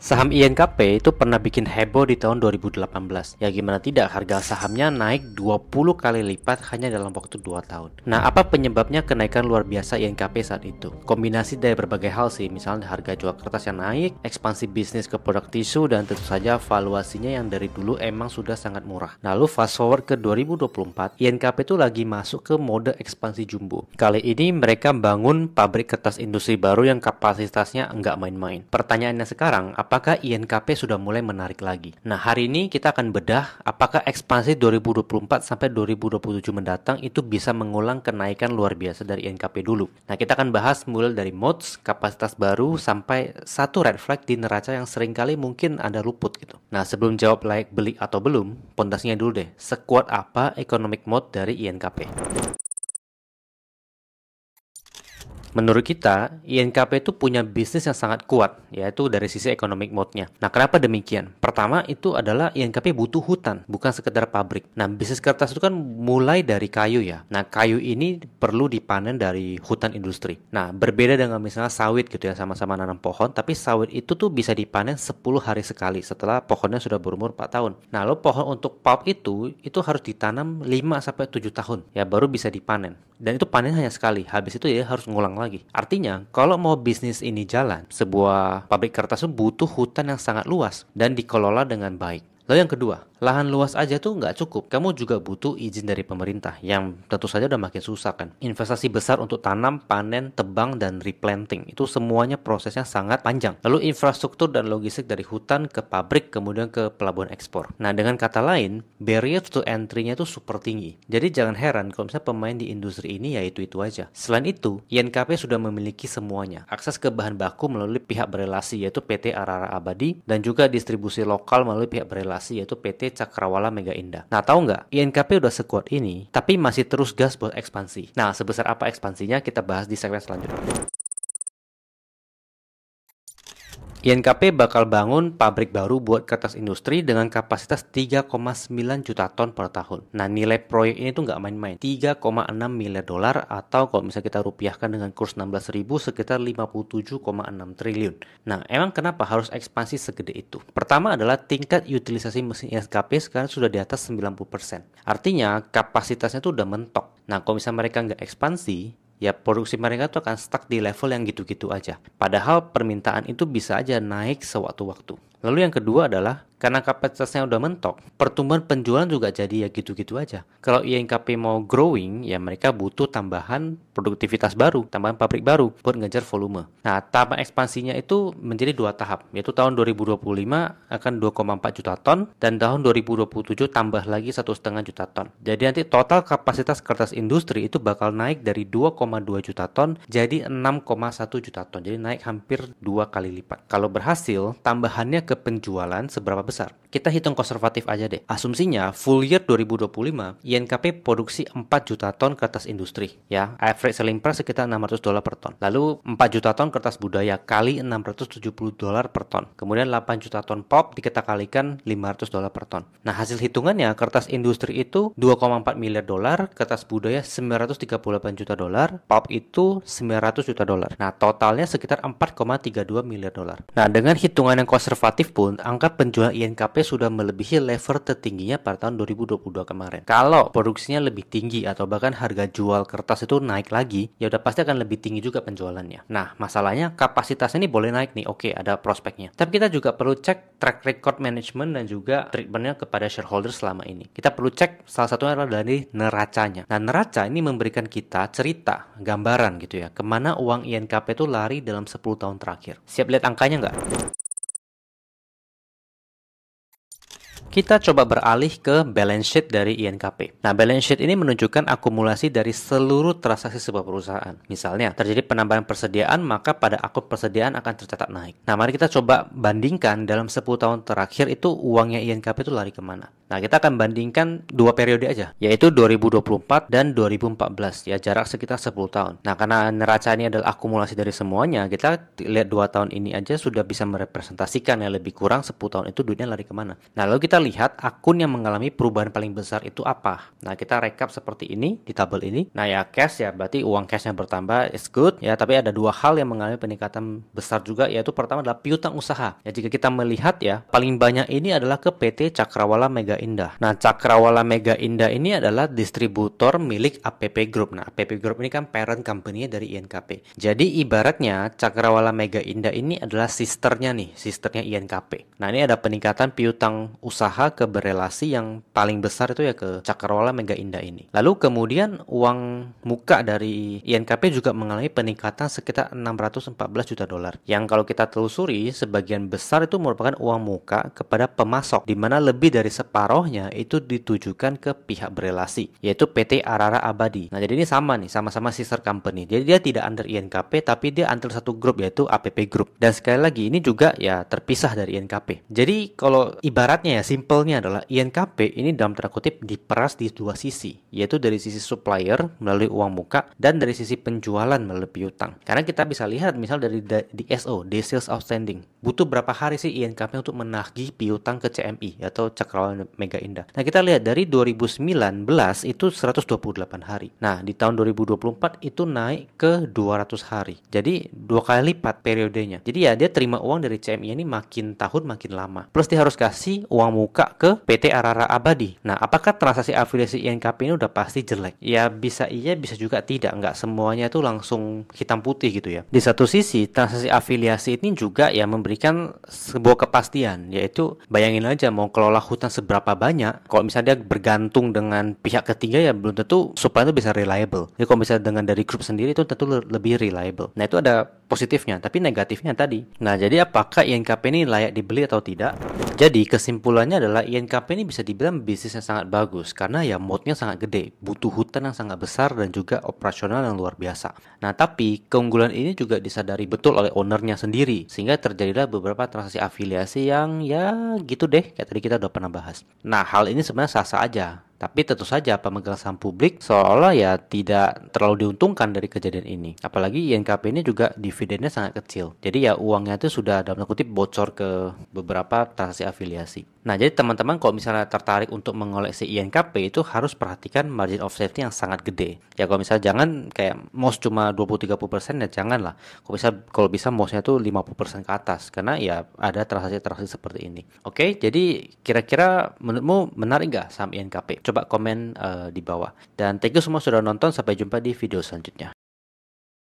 Saham INKP itu pernah bikin heboh di tahun 2018. Ya gimana tidak, harga sahamnya naik 20 kali lipat hanya dalam waktu 2 tahun. Nah, apa penyebabnya kenaikan luar biasa INKP saat itu? Kombinasi dari berbagai hal sih, misalnya harga jual kertas yang naik, ekspansi bisnis ke produk tisu, dan tentu saja valuasinya yang dari dulu emang sudah sangat murah. Lalu fast forward ke 2024, INKP itu lagi masuk ke mode ekspansi jumbo. Kali ini mereka bangun pabrik kertas industri baru yang kapasitasnya nggak main-main. Pertanyaannya sekarang, apakah INKP sudah mulai menarik lagi? Nah, hari ini kita akan bedah apakah ekspansi 2024 sampai 2027 mendatang itu bisa mengulang kenaikan luar biasa dari INKP dulu. Nah, kita akan bahas mulai dari mods, kapasitas baru, sampai satu red flag di neraca yang seringkali mungkin Anda luput gitu. Nah, sebelum jawab layak beli atau belum, pondasinya dulu deh. Sekuat apa economic mode dari INKP? Menurut kita, INKP itu punya bisnis yang sangat kuat, yaitu dari sisi economic mode-nya. Nah, kenapa demikian? Pertama, itu adalah INKP butuh hutan, bukan sekedar pabrik. Nah, bisnis kertas itu kan mulai dari kayu ya. Nah, kayu ini perlu dipanen dari hutan industri. Nah, berbeda dengan misalnya sawit gitu ya, sama-sama nanam pohon, tapi sawit itu tuh bisa dipanen 10 hari sekali setelah pohonnya sudah berumur 4 tahun. Nah, lalu pohon untuk pulp itu harus ditanam 5-7 tahun, ya baru bisa dipanen. Dan itu panen hanya sekali, habis itu ya harus ngulang lagi. Artinya, kalau mau bisnis ini jalan, sebuah pabrik kertas itu butuh hutan yang sangat luas dan dikelola dengan baik. Lalu yang kedua, lahan luas aja tuh nggak cukup. Kamu juga butuh izin dari pemerintah yang tentu saja udah makin susah kan. Investasi besar untuk tanam, panen, tebang, dan replanting. Itu semuanya prosesnya sangat panjang. Lalu infrastruktur dan logistik dari hutan ke pabrik, kemudian ke pelabuhan ekspor. Nah, dengan kata lain, barrier to entry-nya itu super tinggi. Jadi jangan heran kalau misalnya pemain di industri ini ya itu aja. Selain itu, INKP sudah memiliki semuanya. Akses ke bahan baku melalui pihak berelasi yaitu PT Arara Abadi, dan juga distribusi lokal melalui pihak berelasi yaitu PT Cakrawala Mega Indah. Nah, tahu nggak? INKP udah sekuat ini, tapi masih terus gas buat ekspansi. Nah, sebesar apa ekspansinya kita bahas di segmen selanjutnya. INKP bakal bangun pabrik baru buat kertas industri dengan kapasitas 3,9 juta ton per tahun. Nah, nilai proyek ini tuh nggak main-main. 3,6 miliar dolar atau kalau misalnya kita rupiahkan dengan kurs 16.000 sekitar 57,6 triliun. Nah, emang kenapa harus ekspansi segede itu? Pertama adalah tingkat utilisasi mesin INKP sekarang sudah di atas 90%. Artinya, kapasitasnya tuh udah mentok. Nah, kalau misalnya mereka nggak ekspansi, ya produksi mereka tuh akan stuck di level yang gitu-gitu aja. Padahal permintaan itu bisa aja naik sewaktu-waktu. Lalu yang kedua adalah karena kapasitasnya udah mentok, pertumbuhan penjualan juga jadi ya gitu-gitu aja. Kalau INKP mau growing, ya mereka butuh tambahan produktivitas baru, tambahan pabrik baru buat ngejar volume. Nah, tahapan ekspansinya itu menjadi 2 tahap, yaitu tahun 2025 akan 2,4 juta ton, dan tahun 2027 tambah lagi 1,5 juta ton. Jadi nanti total kapasitas kertas industri itu bakal naik dari 2,2 juta ton jadi 6,1 juta ton. Jadi naik hampir 2 kali lipat. Kalau berhasil, tambahannya ke penjualan seberapa besar? Kita hitung konservatif aja deh. Asumsinya full year 2025 INKP produksi 4 juta ton kertas industri ya. Average selling price sekitar $600 per ton. Lalu 4 juta ton kertas budaya kali $670 per ton. Kemudian 8 juta ton pulp kita kalikan $500 per ton. Nah, hasil hitungannya kertas industri itu 2,4 miliar dolar, kertas budaya 938 juta dolar, pulp itu 900 juta dolar. Nah, totalnya sekitar 4,32 miliar dolar. Nah, dengan hitungan yang konservatif pun angka penjualan INKP sudah melebihi level tertingginya pada tahun 2022 kemarin. Kalau produksinya lebih tinggi atau bahkan harga jual kertas itu naik lagi, ya udah pasti akan lebih tinggi juga penjualannya. Nah, masalahnya kapasitasnya ini boleh naik nih, oke, ada prospeknya. Tapi kita juga perlu cek track record management dan juga treatmentnya kepada shareholder selama ini. Kita perlu cek salah satunya adalah dari neracanya. Nah, neraca ini memberikan kita cerita, gambaran gitu ya, kemana uang INKP itu lari dalam 10 tahun terakhir. Siap lihat angkanya nggak? Kita coba beralih ke balance sheet dari INKP. Nah, balance sheet ini menunjukkan akumulasi dari seluruh transaksi sebuah perusahaan. Misalnya, terjadi penambahan persediaan, maka pada akun persediaan akan tercatat naik. Nah, mari kita coba bandingkan dalam 10 tahun terakhir itu uangnya INKP itu lari kemana. Nah, kita akan bandingkan dua periode aja, yaitu 2024 dan 2014, ya jarak sekitar 10 tahun. Nah, karena neraca ini adalah akumulasi dari semuanya, kita lihat 2 tahun ini aja sudah bisa merepresentasikan ya lebih kurang 10 tahun itu duitnya lari kemana. Nah, lalu kita lihat akun yang mengalami perubahan paling besar itu apa. Nah, kita rekap seperti ini di tabel ini. Nah, ya cash ya, berarti uang cash yang bertambah is good ya, tapi ada dua hal yang mengalami peningkatan besar juga, yaitu pertama adalah piutang usaha. Ya, jika kita melihat ya, paling banyak ini adalah ke PT Cakrawala Mega Indah. Nah, Cakrawala Mega Indah ini adalah distributor milik APP Group. Nah, APP Group ini kan parent company-nya dari INKP. Jadi ibaratnya Cakrawala Mega Indah ini adalah sisternya INKP. Nah, ini ada peningkatan piutang usaha ke berelasi yang paling besar itu ya ke Cakrawala Mega Indah ini. Lalu kemudian uang muka dari INKP juga mengalami peningkatan sekitar 614 juta dolar. Yang kalau kita telusuri, sebagian besar itu merupakan uang muka kepada pemasok, di mana lebih dari separohnya itu ditujukan ke pihak berelasi, yaitu PT Arara Abadi. Nah, jadi ini sama nih, sama-sama sister company. Jadi dia tidak under INKP, tapi dia under satu grup, yaitu APP Group. Dan sekali lagi, ini juga ya terpisah dari INKP. Jadi kalau ibaratnya ya, simpelnya adalah INKP ini dalam tanda kutip diperas di dua sisi, yaitu dari sisi supplier melalui uang muka dan dari sisi penjualan melalui piutang. Karena kita bisa lihat misal dari DSO, Day Sales Outstanding, butuh berapa hari sih INKP untuk menagih piutang ke CMI atau Cakrawala Mega Indah. Nah, kita lihat dari 2019 itu 128 hari. Nah, di tahun 2024 itu naik ke 200 hari. Jadi 2 kali lipat periodenya. Jadi ya dia terima uang dari CMI ini makin tahun makin lama. Plus dia harus kasih uang muka ke PT Arara Abadi. Nah, apakah transaksi afiliasi INKP ini udah pasti jelek? Ya bisa iya, bisa juga tidak. Nggak semuanya itu langsung hitam putih gitu ya. Di satu sisi, transaksi afiliasi ini juga ya memberikan sebuah kepastian, yaitu bayangin aja mau kelola hutan seberapa banyak, kalau misalnya dia bergantung dengan pihak ketiga ya belum tentu supply itu bisa reliable. Jadi kalau misalnya dengan dari grup sendiri itu tentu lebih reliable. Nah, itu ada positifnya, tapi negatifnya tadi. Nah, jadi apakah INKP ini layak dibeli atau tidak? Jadi kesimpulannya adalah INKP ini bisa dibilang bisnis yang sangat bagus karena ya modnya sangat gede, butuh hutan yang sangat besar dan juga operasional yang luar biasa. Nah, tapi keunggulan ini juga disadari betul oleh ownernya sendiri, sehingga terjadilah beberapa transaksi afiliasi yang ya gitu deh, kayak tadi kita udah pernah bahas. Nah, hal ini sebenarnya sah-sah aja. Tapi tentu saja pemegang saham publik seolah ya tidak terlalu diuntungkan dari kejadian ini. Apalagi INKP ini juga dividennya sangat kecil. Jadi ya uangnya itu sudah dalam tanda kutip bocor ke beberapa transaksi afiliasi. Nah, jadi teman-teman kalau misalnya tertarik untuk mengoleksi INKP itu harus perhatikan margin of safety yang sangat gede. Ya kalau misalnya jangan kayak most cuma 20-30% ya janganlah. Kalau bisa mostnya tuh 50% ke atas karena ya ada transaksi-transaksi seperti ini. Oke, jadi kira-kira menurutmu menarik nggak saham INKP? Coba komen di bawah. Dan thank you semua sudah nonton. Sampai jumpa di video selanjutnya.